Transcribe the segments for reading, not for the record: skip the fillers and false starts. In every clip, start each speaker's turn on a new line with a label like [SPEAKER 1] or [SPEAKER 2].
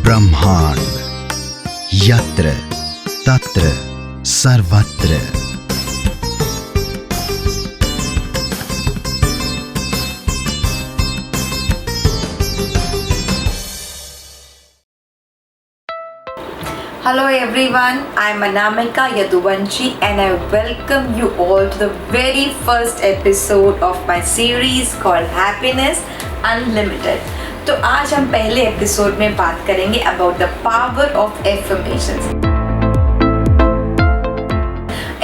[SPEAKER 1] ब्रह्मांड यत्र तत्र सर्वत्र।
[SPEAKER 2] Hello everyone, I am Anamika Yaduvanshi and I welcome you all to the very first episode of my series called Happiness Unlimited. तो आज हम पहले एपिसोड में बात करेंगे about the power of affirmations.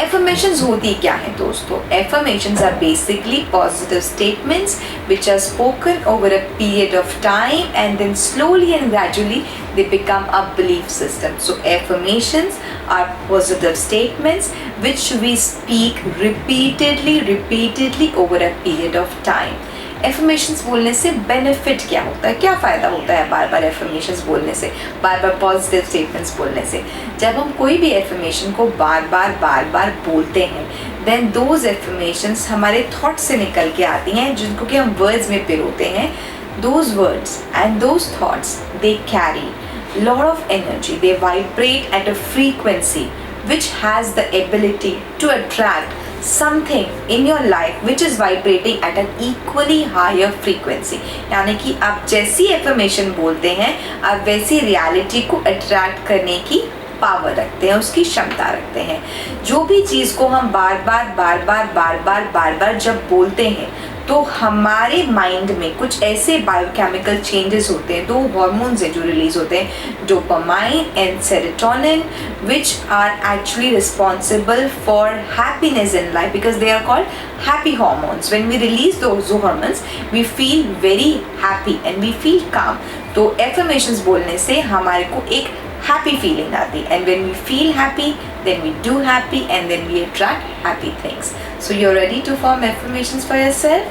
[SPEAKER 2] Affirmations होती क्या है दोस्तों? Affirmations are basically positive statements which are spoken over a period of time and then slowly and gradually they become a belief system. So affirmations are positive statements which we speak repeatedly over a period of time. Affirmations बोलने से benefit क्या होता है, क्या फ़ायदा होता है बार बार affirmations बोलने से, बार बार पॉजिटिव स्टेटमेंट्स बोलने से? जब हम कोई भी एफर्मेशन को बार बार बोलते हैं देन दोज एफर्मेशंस हमारे थॉट से निकल के आती हैं जिनको कि हम वर्ड्स में पिरोते हैं. Those words and those thoughts they carry lot of energy, they vibrate at a frequency which has the ability to attract something in your life which is vibrating at an equally higher frequency. यानी कि आप जैसी affirmation बोलते हैं आप वैसी reality को attract करने की पावर रखते हैं, उसकी क्षमता रखते हैं. जो भी चीज़ को हम बार बार जब बोलते हैं तो हमारे माइंड में कुछ ऐसे बायोकेमिकल चेंजेस होते हैं, दो हॉर्मोन्स हैं जो रिलीज होते हैं, dopamine and serotonin, which are actually responsible for happiness in life because they are called happy hormones. When we release those hormones we feel very happy and we feel calm. तो affirmations बोलने से हमारे को एक happy feeling आती है, and when we feel happy then we do happy and then we attract happy things. So you're ready to form affirmations for yourself?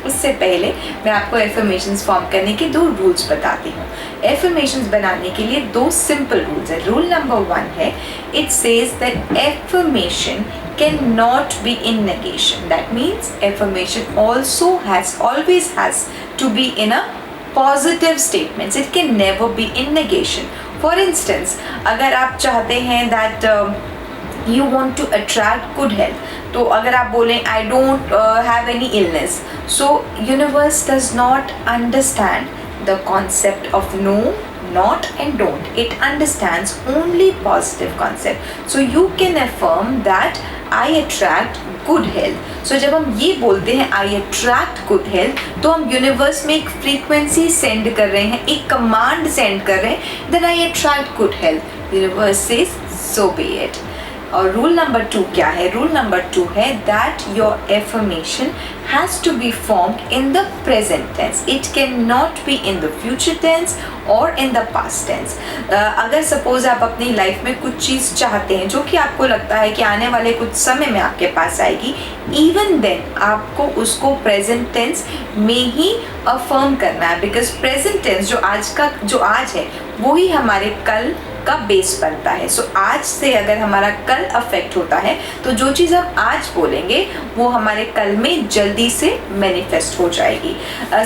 [SPEAKER 2] उससे पहले मैं आपको affirmations फॉर्म करने के 2 रूल्स बताती हूँ. affirmations बनाने के लिए 2 सिंपल रूल्स है. रूल नंबर 1 है, it says that affirmation cannot be in negation. That means affirmation also always has to be in a positive statements. It can never be in negation. For instance, अगर आप चाहते हैं that you want to attract good health, तो अगर आप बोलें I don't have any illness, so universe does not understand the concept of no, not and don't. It understands only positive concept. So you can affirm that I attract good health. So जब हम ये बोलते हैं I attract good health तो हम universe में एक frequency send कर रहे हैं, एक कमांड सेंड कर रहे हैं that I attract good health. Universe says so be it. और रूल नंबर 2 क्या है? रूल नंबर 2 है that your affirmation has to be formed in the present tense. It cannot be in the future tense or in the past tense. अगर suppose आप अपनी life में कुछ चीज़ चाहते हैं जो कि आपको लगता है कि आने वाले कुछ समय में आपके पास आएगी, इवन देन आपको उसको प्रेजेंट टेंस में ही अफर्म करना है बिकॉज प्रेजेंट टेंस जो आज है वो ही हमारे कल का बेस बनता है. सो आज से अगर हमारा कल अफेक्ट होता है तो जो चीज़ हम आज बोलेंगे वो हमारे कल में जल्दी से मैनिफेस्ट हो जाएगी.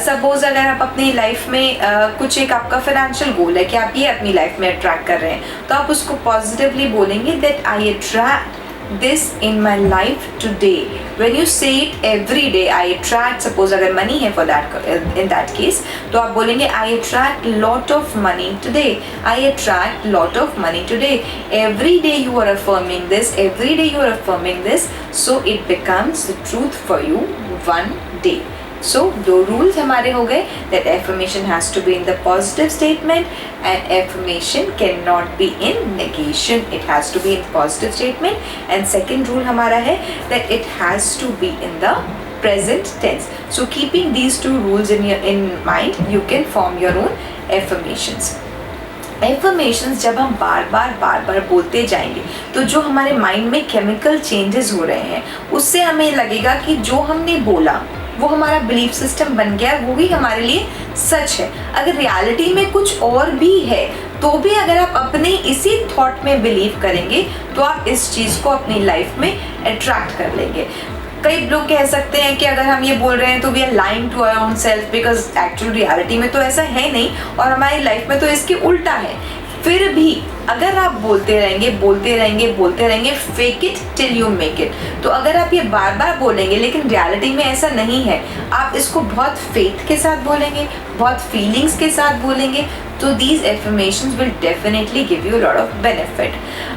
[SPEAKER 2] सपोज अगर आप अपनी लाइफ में कुछ एक आपका फाइनेंशियल गोल है कि आप ये अपनी लाइफ में अट्रैक्ट कर रहे हैं तो आप उसको पॉजिटिवली बोलेंगे that I attract this in my life today. When you say it every day, I attract, suppose अगर money है for that, in that case तो आप बोलेंगे I attract lot of money today. I attract lot of money today. Every day you are affirming this, every day you are affirming this, so it becomes the truth for you one day. So 2 rules हमारे हो गए that affirmation has to be in the positive statement and affirmation cannot be in negation. It has to be in positive statement. And second rule हमारा है that it has to be in the present tense. So keeping these 2 rules in mind, you can form your own affirmations. Affirmations जब हम बार बार बोलते जाएंगे तो जो हमारे mind में केमिकल चेंजेस हो रहे हैं उससे हमें लगेगा कि जो हमने बोला वो हमारा बिलीफ सिस्टम बन गया, वो ही हमारे लिए सच है. अगर रियलिटी में कुछ और भी है तो भी अगर आप अपने इसी थॉट में बिलीव करेंगे तो आप इस चीज़ को अपनी लाइफ में अट्रैक्ट कर लेंगे. कई लोग कह सकते हैं कि अगर हम ये बोल रहे हैं तो we are lying to our own self, because actual reality में तो ऐसा है नहीं और हमारी लाइफ में तो इसके उल्टा है। फिर भी अगर आप बोलते रहेंगे fake it till you make it, तो अगर आप ये बार बार बोलेंगे लेकिन रियलिटी में ऐसा नहीं है, आप इसको बहुत फेथ के साथ बोलेंगे, बहुत फीलिंग्स के साथ बोलेंगे, तो these affirmations will definitely give you a lot of benefit.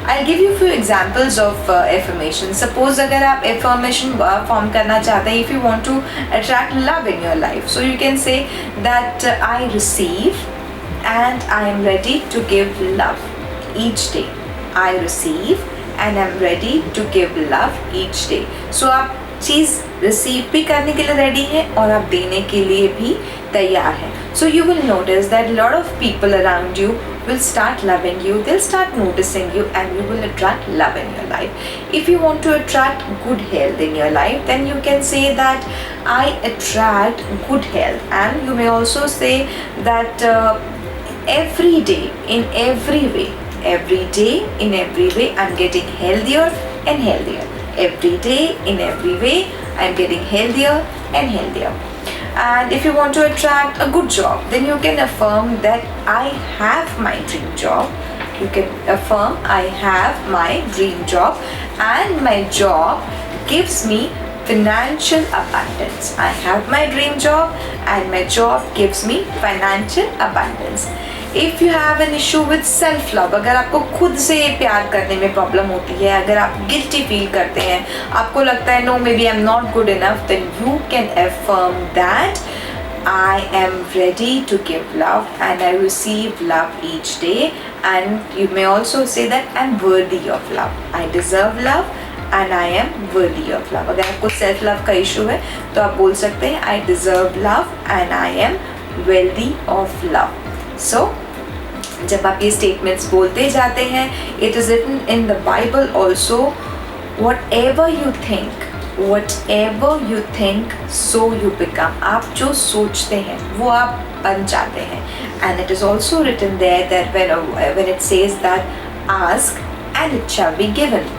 [SPEAKER 2] I'll give you few examples of affirmations. Suppose अगर आप affirmation form करना चाहते हैं, if you want to attract love in your life, so you can say that I receive and I am ready to give love each day. I receive and I am ready to give love each day. So आप चीज़ receive भी करने के लिए ready है और आप देने के लिए भी तैयार हैं. So you will notice that a lot of people around you will start loving you, they'll start noticing you, and you will attract love in your life. If you want to attract good health in your life, then you can say that I attract good health, and you may also say that every day in every way I'm getting healthier and healthier. Every day in every way I'm getting healthier and healthier. And if you want to attract a good job, then you can affirm that I have my dream job. You can affirm I have my dream job and my job gives me financial abundance. I have my dream job and my job gives me financial abundance. If you have an issue with self love, अगर आपको खुद से प्यार करने में problem होती है, अगर आप गिल्टी फील करते हैं, आपको लगता है no maybe I am not good enough, then you can affirm that I am ready to give love and I receive love each day. And you may also say that I am worthy of love. I deserve love and I am worthy of love. अगर आपको self love का issue है तो आप बोल सकते हैं I deserve love and I am worthy of love. So जब आप ये स्टेटमेंट्स बोलते जाते हैं, it is written in the Bible also, whatever you think so you become. आप जो सोचते हैं वो आप बन जाते हैं. And it is also written there that when it says that ask and it shall be given.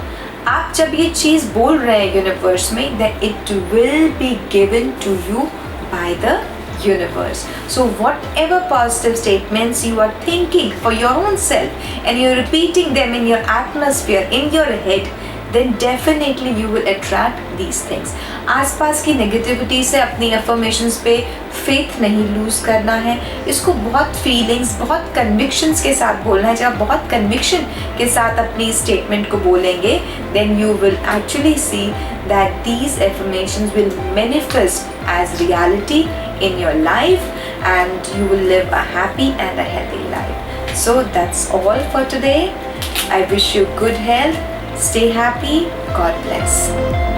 [SPEAKER 2] आप जब ये चीज़ बोल रहे हैं यूनिवर्स में, that it will be given to you by the universe. So whatever positive statements you are thinking for your own self and you're repeating them in your atmosphere, in your head, then definitely you will attract these things. आसपास की negativity से अपनी affirmations पे faith नहीं loose करना है. इसको बहुत फीलिंग्स, बहुत कन्विक्शंस के साथ बोलना है. जब आप बहुत कन्विक्शन के साथ अपनी स्टेटमेंट को बोलेंगे, then you will actually see that these affirmations will manifest as reality in your life and you will live a happy and a healthy life. So that's all for today. I wish you good health. Stay happy. God bless.